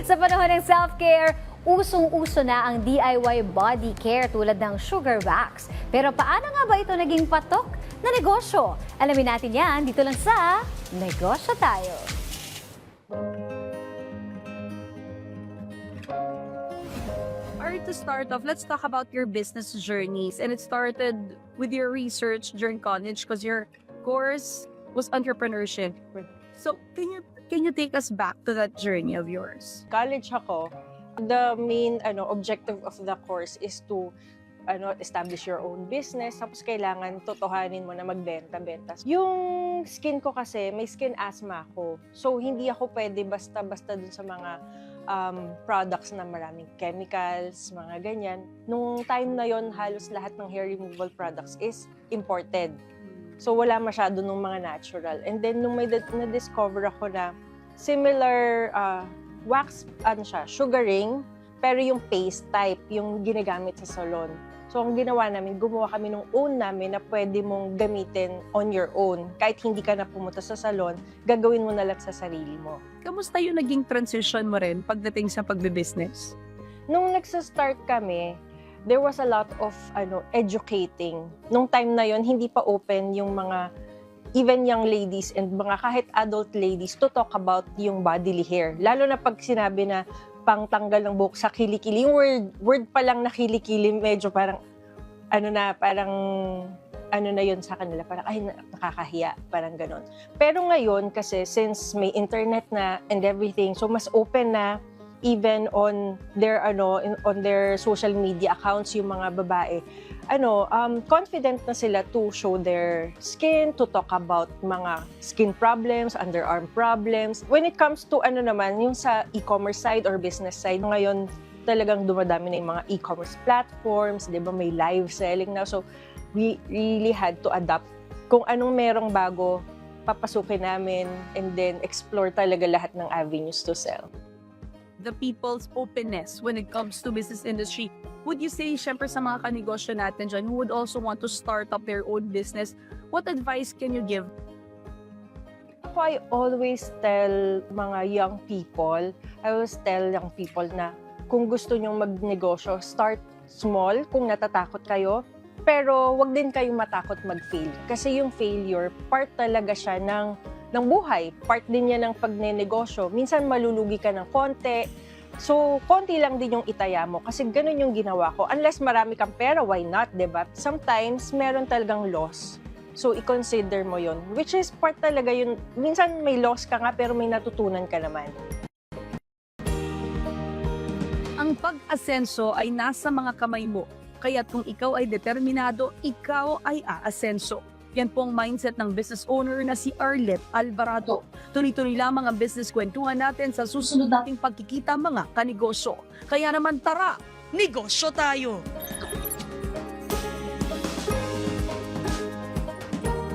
Sa panahon ng self-care, usong-uso na ang DIY body care tulad ng sugar wax. Pero paano nga ba ito naging patok na negosyo? Alamin natin yan dito lang sa Negosyo Tayo. Alright, to start off, let's talk about your business journeys. And it started with your research during college because your course was entrepreneurship. So, can you take us back to that journey of yours? College ako, the main objective of the course is to establish your own business. Tapos kailangan totohanin mo na magbenta-benta. Yung skin ko kasi, may skin asthma ako. So, hindi ako pwede basta-basta dun sa mga products na maraming chemicals, mga ganyan. Nung time na yon halos lahat ng hair removal products is imported. So, wala masyado nung mga natural. And then, nung may na-discover ako na similar wax, sugaring, pero yung paste type, yung ginagamit sa salon. So, ang ginawa namin, gumawa kami ng own namin na pwede mong gamitin on your own. Kahit hindi ka na pumunta sa salon, gagawin mo na lang sa sarili mo. Kamusta yung naging transition mo rin pagdating sa pagbe-business? Nung nagsa-start kami, there was a lot of educating. Nung time na yon hindi pa open yung mga even young ladies and mga kahit adult ladies to talk about yung bodily hair. Lalo na pag sinabi na pangtanggal ng buhok sa kilikili. Yung word pa lang na kilikili, medyo parang na yun sa kanila. Parang, ay, nakakahiya. Parang ganon. Pero ngayon, kasi since may internet na and everything, so mas open na even on their on their social media accounts yung mga babae. Confident na sila to show their skin, to talk about mga skin problems, underarm problems. When it comes to naman, yung sa e-commerce side or business side, ngayon talagang dumadami na yung mga e-commerce platforms, di ba, may live selling na. So, we really had to adapt. Kung anong merong bago, papasukin namin and then explore talaga lahat ng avenues to sell. The people's openness when it comes to business industry. Would you say, syempre sa mga kanegosyo natin dyan, who would also want to start up their own business, what advice can you give? Ako, I always tell mga young people, na kung gusto nyong magnegosyo, start small kung natatakot kayo. Pero wag din kayong matakot mag-fail. Kasi yung failure, part talaga siya ng buhay. Part din yan ng pagnenegosyo. Minsan malulugi ka ng konti. So, konti lang din yung itaya mo. Kasi ganun yung ginawa ko. Unless marami kang pera, why not, diba? Sometimes, meron talagang loss. So, i-consider mo yon, which is part talaga yun. Minsan may loss ka nga, pero may natutunan ka naman. Ang pag-asenso ay nasa mga kamay mo. Kaya kung ikaw ay determinado, ikaw ay aasenso. Yan po ang mindset ng business owner na si Arlette Alvarado. Tuloy-tuloy lamang ang business kwentuhan natin sa susunod nating pagkikita mga kanegosyo. Kaya naman tara, negosyo tayo!